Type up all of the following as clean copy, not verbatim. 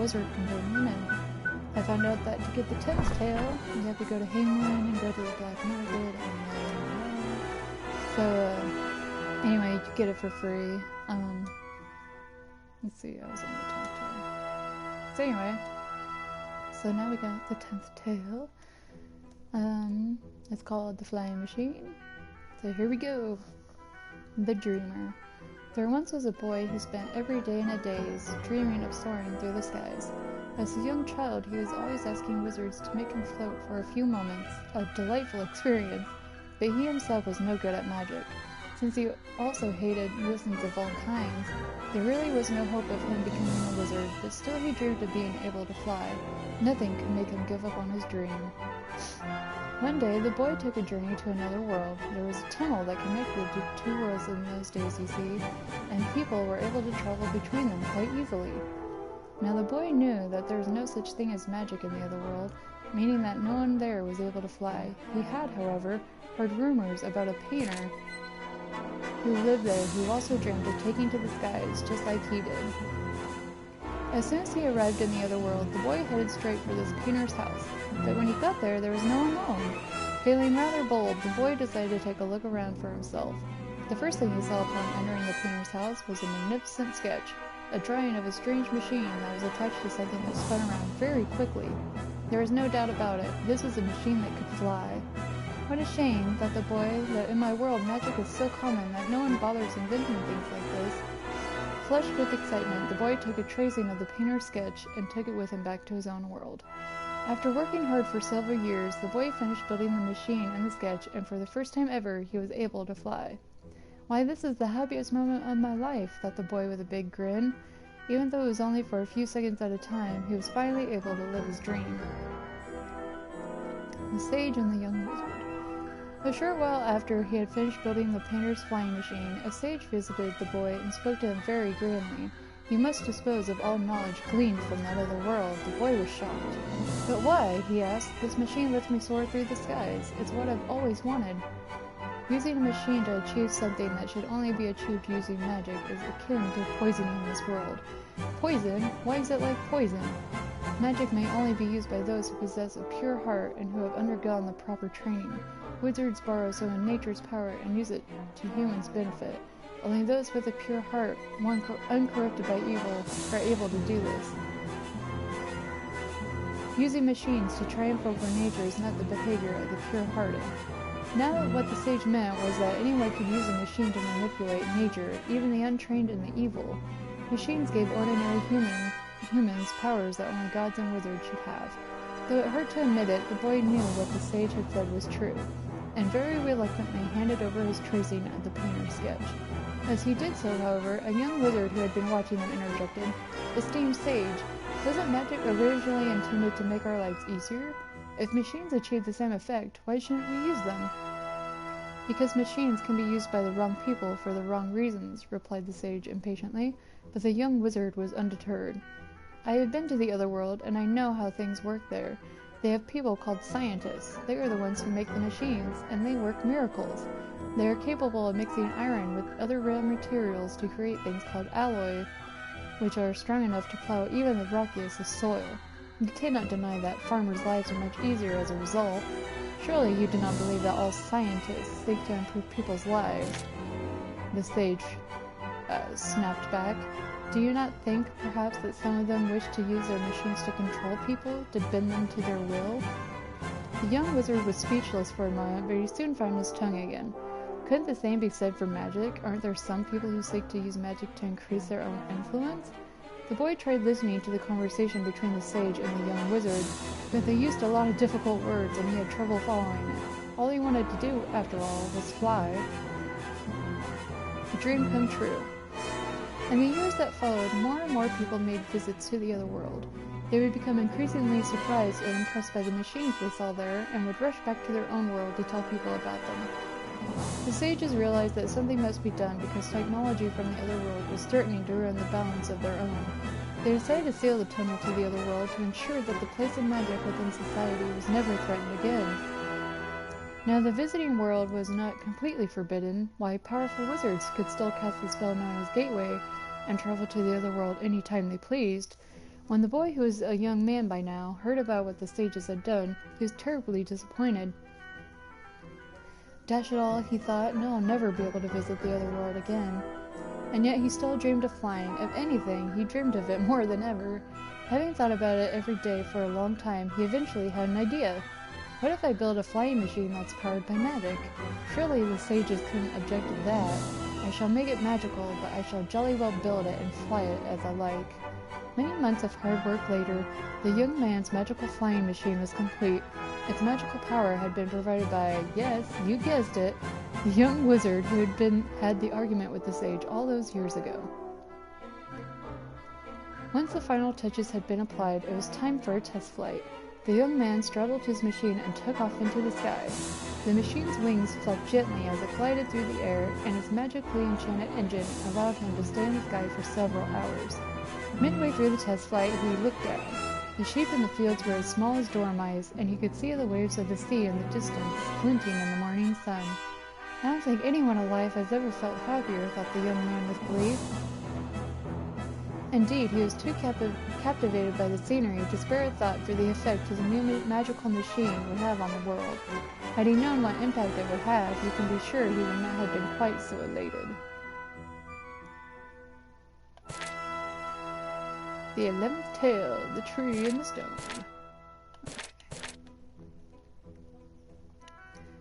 wizard can bring them in. I found out that to get the 10th tail, you have to go to Hamelin and go to the Black Market and so, anyway, you get it for free. Let's see, I was on the top tail. So anyway, so now we got the 10th tail. It's called the Flying Machine. So here we go. The Dreamer. There once was a boy who spent every day in a daze dreaming of soaring through the skies. As a young child, he was always asking wizards to make him float for a few moments, a delightful experience, but he himself was no good at magic. Since he also hated wizards of all kinds, there really was no hope of him becoming a wizard, but still he dreamed of being able to fly. Nothing could make him give up on his dream. One day, the boy took a journey to another world. There was a tunnel that connected the two worlds in those days, you see, and people were able to travel between them quite easily. Now the boy knew that there was no such thing as magic in the other world, meaning that no one there was able to fly. He had, however, heard rumors about a painter who lived there who also dreamed of taking to the skies just like he did. As soon as he arrived in the other world, the boy headed straight for this painter's house, but when he got there was no one home. Feeling rather bold, the boy decided to take a look around for himself. The first thing he saw upon entering the painter's house was a magnificent sketch, a drawing of a strange machine that was attached to something that spun around very quickly. There was no doubt about it, this was a machine that could fly. What a shame, thought the boy, that in my world magic is so common that no one bothers inventing things like this. Flushed with excitement, the boy took a tracing of the painter's sketch and took it with him back to his own world. After working hard for several years, the boy finished building the machine and the sketch, and for the first time ever, he was able to fly. Why, this is the happiest moment of my life, thought the boy with a big grin. Even though it was only for a few seconds at a time, he was finally able to live his dream. The Sage and the Young Wizard. A short while after he had finished building the painter's flying machine, a sage visited the boy and spoke to him very grandly. You must dispose of all knowledge gleaned from that other world. The boy was shocked. But why? He asked. This machine lets me soar through the skies. It's what I've always wanted. Using a machine to achieve something that should only be achieved using magic is akin to poisoning this world. Poison? Why is it like poison? Magic may only be used by those who possess a pure heart and who have undergone the proper training. Wizards borrow some of nature's power and use it to humans' benefit. Only those with a pure heart, one uncorrupted by evil, are able to do this. Using machines to triumph over nature is not the behavior of the pure-hearted. Now what the sage meant was that anyone could use a machine to manipulate nature, even the untrained and the evil. Machines gave ordinary humans powers that only gods and wizards should have. Though it hurt to admit it, the boy knew what the sage had said was true, and very reluctantly handed over his tracing of the painter's sketch. As he did so, however, a young wizard who had been watching them interjected, "Esteemed sage, wasn't magic originally intended to make our lives easier? If machines achieve the same effect, why shouldn't we use them?" "Because machines can be used by the wrong people for the wrong reasons," replied the sage impatiently, but the young wizard was undeterred. "I have been to the other world, and I know how things work there. They have people called scientists. They are the ones who make the machines, and they work miracles. They are capable of mixing iron with other rare materials to create things called alloy, which are strong enough to plow even the rockiest of soil. You cannot deny that farmers' lives are much easier as a result. Surely you do not believe that all scientists seek to improve people's lives?" The sage snapped back. "Do you not think, perhaps, that some of them wish to use their machines to control people, to bend them to their will?" The young wizard was speechless for a moment, but he soon found his tongue again. Couldn't the same be said for magic? Aren't there some people who seek to use magic to increase their own influence? The boy tried listening to the conversation between the sage and the young wizard, but they used a lot of difficult words and he had trouble following it. All he wanted to do, after all, was fly. A dream come true. In the years that followed, more and more people made visits to the other world. They would become increasingly surprised and impressed by the machines they saw there, and would rush back to their own world to tell people about them. The sages realized that something must be done because technology from the other world was threatening to ruin the balance of their own. They decided to seal the tunnel to the other world to ensure that the place of magic within society was never threatened again. Now the visiting world was not completely forbidden. Why, powerful wizards could still cast the spell known as Gateway and travel to the other world any time they pleased. When the boy, who was a young man by now, heard about what the sages had done, he was terribly disappointed. Dash it all, he thought, no, I'll never be able to visit the other world again. And yet he still dreamed of flying. If anything, he dreamed of it more than ever. Having thought about it every day for a long time, he eventually had an idea. What if I build a flying machine that's powered by magic? Surely the sages couldn't object to that. I shall make it magical, but I shall jolly well build it and fly it as I like. Many months of hard work later, the young man's magical flying machine was complete. Its magical power had been provided by, yes, you guessed it, the young wizard who had the argument with the sage all those years ago. Once the final touches had been applied, it was time for a test flight. The young man straddled his machine and took off into the sky. The machine's wings flapped gently as it glided through the air, and its magically enchanted engine allowed him to stay in the sky for several hours. Midway through the test flight, he looked down. The sheep in the fields were as small as dormice, and he could see the waves of the sea in the distance, glinting in the morning sun. I don't think anyone alive has ever felt happier, thought the young man with glee. Indeed, he was too captivated by the scenery to spare a thought for the effect his new magical machine would have on the world. Had he known what impact it would have, you can be sure he would not have been quite so elated. The 11th Tale, The Tree and the Stone.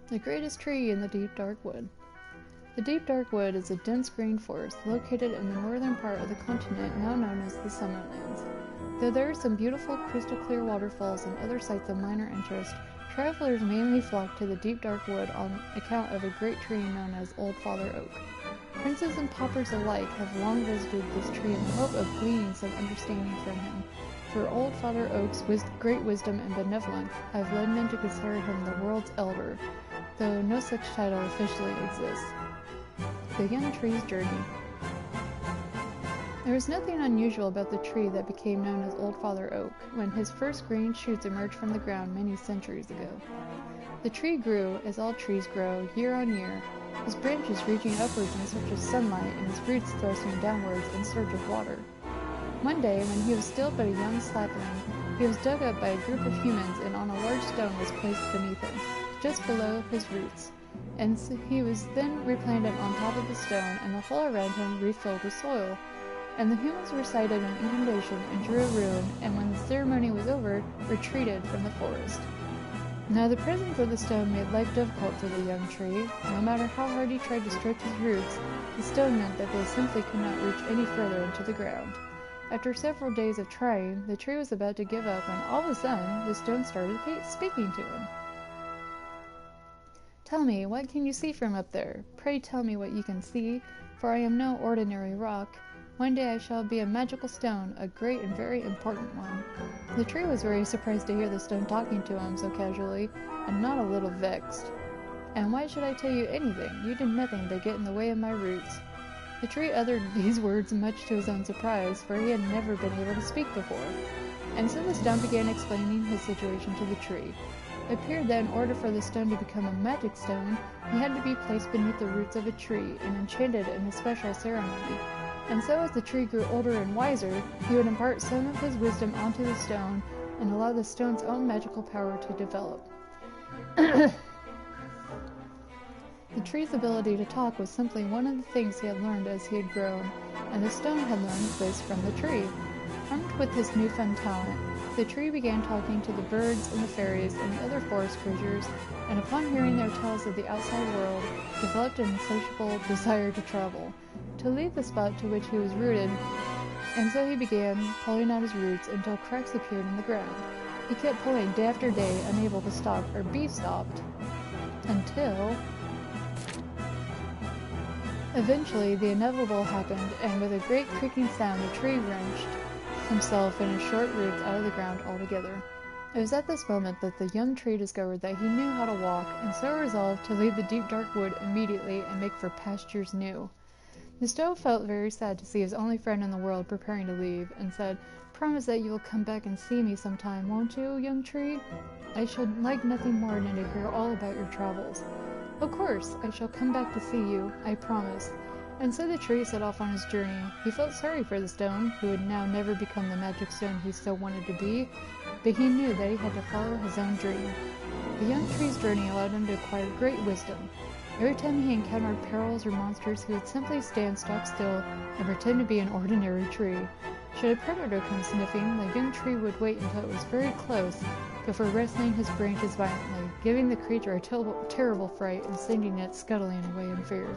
The greatest tree in the deep dark wood. The deep dark wood is a dense green forest located in the northern part of the continent now known as the Summerlands. Though there are some beautiful crystal clear waterfalls and other sites of minor interest, travelers mainly flock to the deep dark wood on account of a great tree known as Old Father Oak. Princes and paupers alike have long visited this tree in the hope of gleaning some understanding from him, for Old Father Oak's great wisdom and benevolence have led men to consider him the world's elder, though no such title officially exists. The young tree's journey. There was nothing unusual about the tree that became known as Old Father Oak when his first green shoots emerged from the ground many centuries ago. The tree grew, as all trees grow, year on year, his branches reaching upwards in search of sunlight and his roots thrusting downwards in search of water. One day, when he was still but a young sapling, he was dug up by a group of humans, and on a large stone was placed beneath him, just below his roots. And so he was then replanted on top of the stone, and the whole around him refilled with soil. And the humans recited an incantation and drew a rune, and when the ceremony was over, retreated from the forest. Now the presence of the stone made life difficult for the young tree. No matter how hard he tried to stretch his roots, the stone meant that they simply could not reach any further into the ground. After several days of trying, the tree was about to give up when all of a sudden the stone started speaking to him. "Tell me, what can you see from up there? Pray tell me what you can see, for I am no ordinary rock. One day I shall be a magical stone, a great and very important one." The tree was very surprised to hear the stone talking to him so casually, and not a little vexed. "And why should I tell you anything? You did nothing but get in the way of my roots." The tree uttered these words much to his own surprise, for he had never been able to speak before. And so the stone began explaining his situation to the tree. It appeared that in order for the stone to become a magic stone, he had to be placed beneath the roots of a tree and enchanted in a special ceremony. And so as the tree grew older and wiser, he would impart some of his wisdom onto the stone and allow the stone's own magical power to develop. The tree's ability to talk was simply one of the things he had learned as he had grown, and the stone had learned this from the tree. Armed with his newfound talent, the tree began talking to the birds and the fairies and the other forest creatures, and upon hearing their tales of the outside world, developed an insatiable desire to travel, to leave the spot to which he was rooted, and so he began pulling out his roots until cracks appeared in the ground. He kept pulling day after day, unable to stop or be stopped, until eventually the inevitable happened, and with a great creaking sound the tree wrenched himself and his short roots out of the ground altogether. It was at this moment that the young tree discovered that he knew how to walk, and so resolved to leave the deep dark wood immediately and make for pastures new. The stone felt very sad to see his only friend in the world preparing to leave, and said, "Promise that you will come back and see me sometime, won't you, young tree? I should like nothing more than to hear all about your travels." "Of course, I shall come back to see you, I promise." And so the tree set off on his journey. He felt sorry for the stone, who would now never become the magic stone he so wanted to be, but he knew that he had to follow his own dream. The young tree's journey allowed him to acquire great wisdom. Every time he encountered perils or monsters, he would simply stand stock still and pretend to be an ordinary tree. Should a predator come sniffing, the young tree would wait until it was very close before wrestling his branches violently, giving the creature a terrible fright and sending it scuttling away in fear.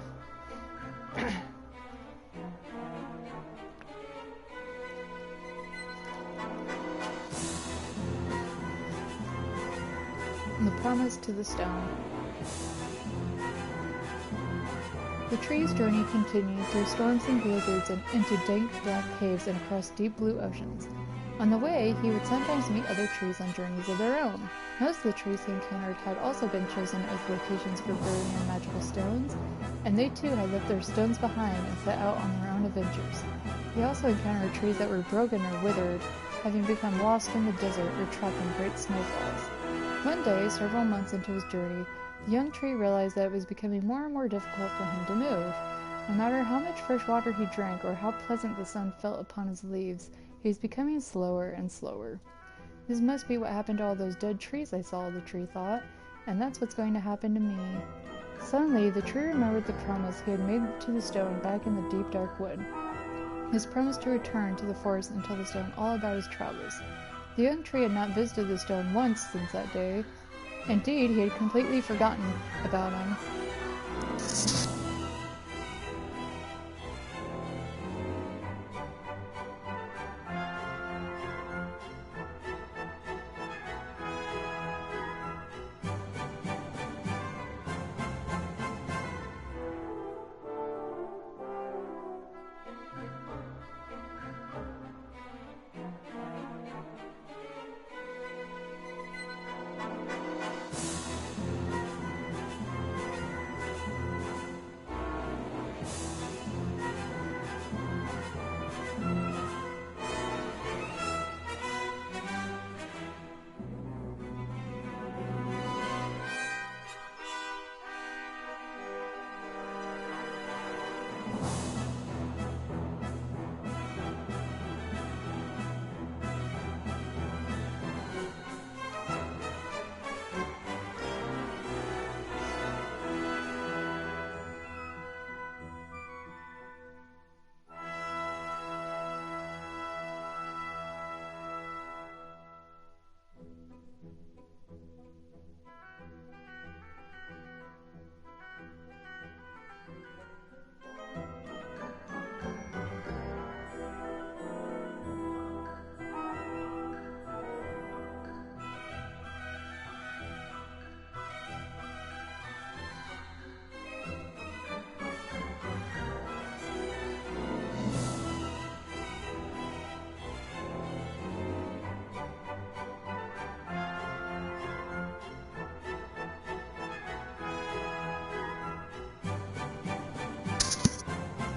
The promise to the stone. The tree's journey continued through storms and blizzards and into dank black caves and across deep blue oceans. On the way, he would sometimes meet other trees on journeys of their own. Most of the trees he encountered had also been chosen as locations for burying their magical stones, and they too had left their stones behind and set out on their own adventures. He also encountered trees that were broken or withered, having become lost in the desert or trapped in great snowfalls. One day, several months into his journey, the young tree realized that it was becoming more and more difficult for him to move. No matter how much fresh water he drank or how pleasant the sun felt upon his leaves, he was becoming slower and slower. This must be what happened to all those dead trees I saw, the tree thought, and that's what's going to happen to me. Suddenly, the tree remembered the promise he had made to the stone back in the deep dark wood. His promise to return to the forest and tell the stone all about his travels. The young tree had not visited the stone once since that day. Indeed, he had completely forgotten about him.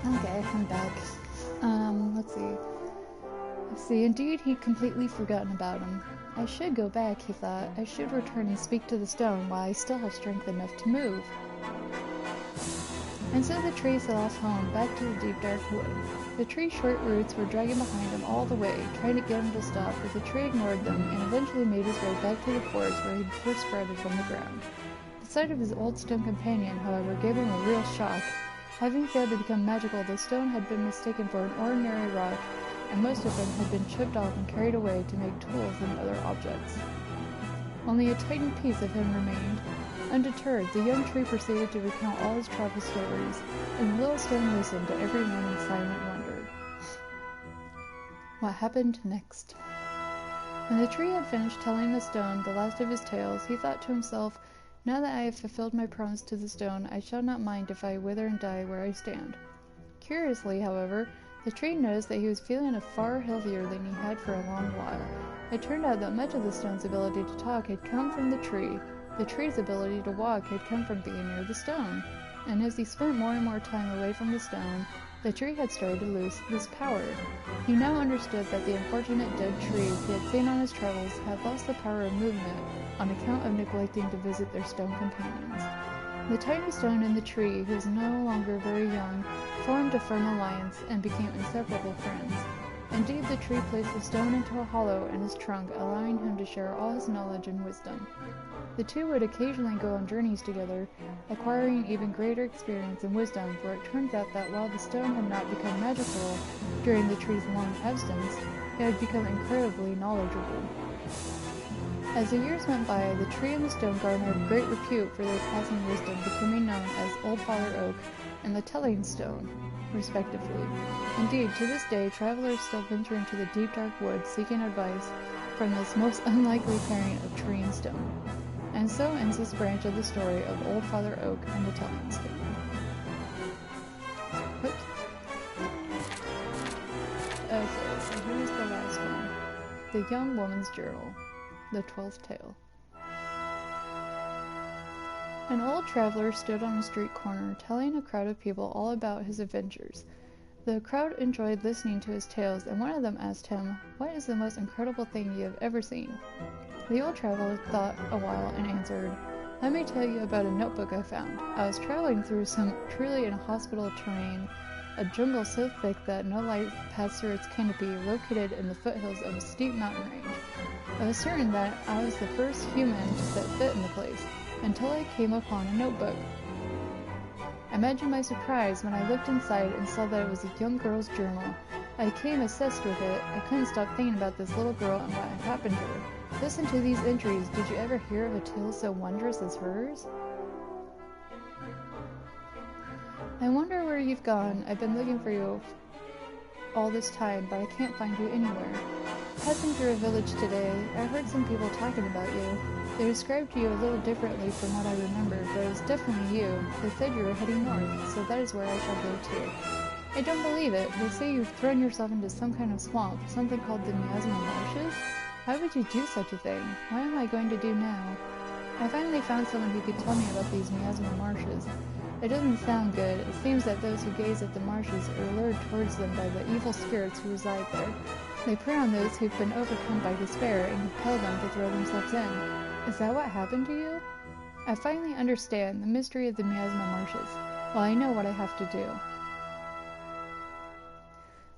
Okay, I'm back. Let's see, indeed he'd completely forgotten about him. I should go back, he thought. I should return and speak to the stone while I still have strength enough to move. And so the tree set off home, back to the deep dark wood. The tree's short roots were dragging behind him all the way, trying to get him to stop, but the tree ignored them and eventually made his way back to the forest where he'd first sprouted from the ground. The sight of his old stone companion, however, gave him a real shock. Having failed to become magical, the stone had been mistaken for an ordinary rock, and most of them had been chipped off and carried away to make tools and other objects. Only a tiny piece of him remained. Undeterred, the young tree proceeded to recount all his travel stories, and the little stone listened to every one in silent wonder. What happened next? When the tree had finished telling the stone the last of his tales, he thought to himself, "Now that I have fulfilled my promise to the stone, I shall not mind if I wither and die where I stand." Curiously, however, the tree noticed that he was feeling far healthier than he had for a long while. It turned out that much of the stone's ability to talk had come from the tree. The tree's ability to walk had come from being near the stone. And as he spent more and more time away from the stone, the tree had started to lose this power. He now understood that the unfortunate dead trees he had seen on his travels had lost the power of movement on account of neglecting to visit their stone companions. The tiny stone in the tree, who was no longer very young, formed a firm alliance, and became inseparable friends. Indeed, the tree placed a stone into a hollow in his trunk, allowing him to share all his knowledge and wisdom. The two would occasionally go on journeys together, acquiring even greater experience and wisdom, for it turns out that while the stone had not become magical during the tree's long absence, it had become incredibly knowledgeable. As the years went by, the tree and the stone garnered great repute for their passing wisdom, becoming known as Old Father Oak and the Telling Stone, respectively. Indeed, to this day, travelers still venture into the deep dark woods seeking advice from this most unlikely pairing of tree and stone. And so ends this branch of the story of Old Father Oak and the Telling Stone. Oops. Okay, so here's the last one. The Young Woman's Journal, the 12th tale. An old traveler stood on a street corner, telling a crowd of people all about his adventures. The crowd enjoyed listening to his tales, and one of them asked him, "What is the most incredible thing you have ever seen?" The old traveler thought a while and answered, "Let me tell you about a notebook I found. I was traveling through some truly inhospitable terrain, a jungle so thick that no light passed through its canopy, located in the foothills of a steep mountain range. I was certain that I was the first human to set foot in the place, until I came upon a notebook. Imagine my surprise when I looked inside and saw that it was a young girl's journal. I became obsessed with it. I couldn't stop thinking about this little girl and what had happened to her. Listen to these entries. Did you ever hear of a tale so wondrous as hers? I wonder where you've gone. I've been looking for you all this time, but I can't find you anywhere. Passing through a village today, I heard some people talking about you. They described you a little differently from what I remembered, but it was definitely you. They said you were heading north, so that is where I shall go to. I don't believe it. They say you've thrown yourself into some kind of swamp, something called the Miasma Marshes? Why would you do such a thing? What am I going to do now? I finally found someone who could tell me about these Miasma Marshes. It doesn't sound good. It seems that those who gaze at the marshes are lured towards them by the evil spirits who reside there. They prey on those who've been overcome by despair and compel them to throw themselves in. Is that what happened to you? I finally understand the mystery of the Miasma Marshes. Well, I know what I have to do.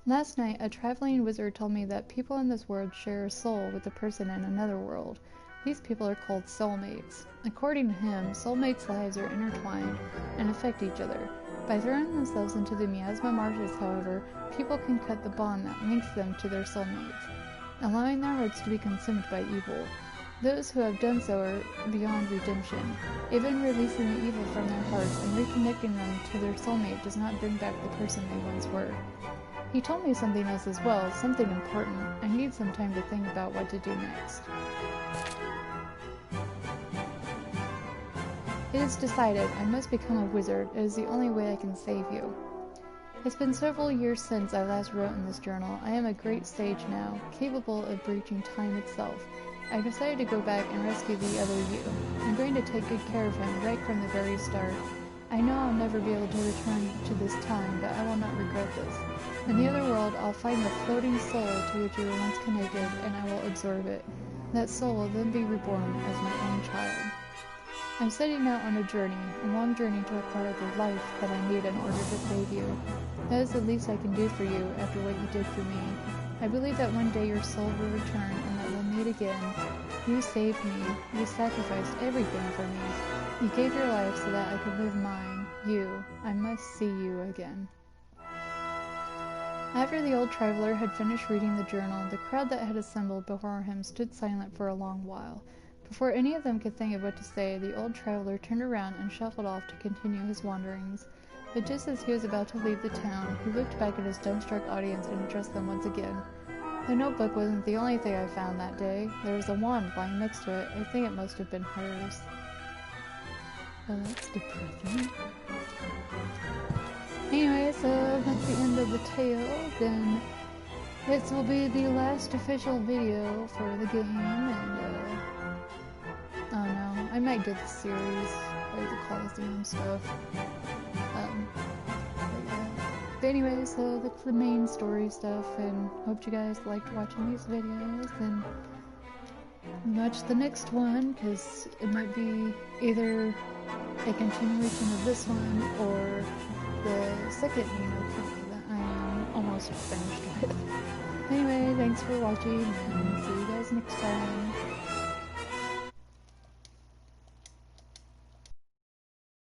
Last night, a traveling wizard told me that people in this world share a soul with a person in another world. These people are called soulmates. According to him, soulmates' lives are intertwined and affect each other. By throwing themselves into the Miasma Marshes, however, people can cut the bond that links them to their soulmates, allowing their hearts to be consumed by evil. Those who have done so are beyond redemption. Even releasing the evil from their hearts and reconnecting them to their soulmate does not bring back the person they once were. He told me something else as well, something important. I need some time to think about what to do next. It is decided. I must become a wizard. It is the only way I can save you. It's been several years since I last wrote in this journal. I am a great sage now, capable of breaching time itself. I decided to go back and rescue the other you. I'm going to take good care of him right from the very start. I know I'll never be able to return to this time, but I will not regret this. In the other world, I'll find the floating soul to which you were once connected, and I will absorb it. That soul will then be reborn as my own child. I'm setting out on a long journey to acquire the life that I need in order to save you. That is the least I can do for you after what you did for me. I believe that one day your soul will return and that we'll meet again. You saved me. You sacrificed everything for me. You gave your life so that I could live mine. I must see you again. After the old traveler had finished reading the journal, the crowd that had assembled before him stood silent for a long while. Before any of them could think of what to say, the old traveler turned around and shuffled off to continue his wanderings. But just as he was about to leave the town, he looked back at his dumbstruck audience and addressed them once again. The notebook wasn't the only thing I found that day. There was a wand lying next to it. I think it must have been hers. Well, that's depressing. Anyway, so that's the end of the tale. Then this will be the last official video for the game, and I don't know, I might do the series, like the Coliseum stuff. But anyway, so that's the main story stuff, and hope you guys liked watching these videos, and watch the next one, because it might be either a continuation of this one, or the second Kuni that I am almost finished with. Anyway, thanks for watching, and see you guys next time.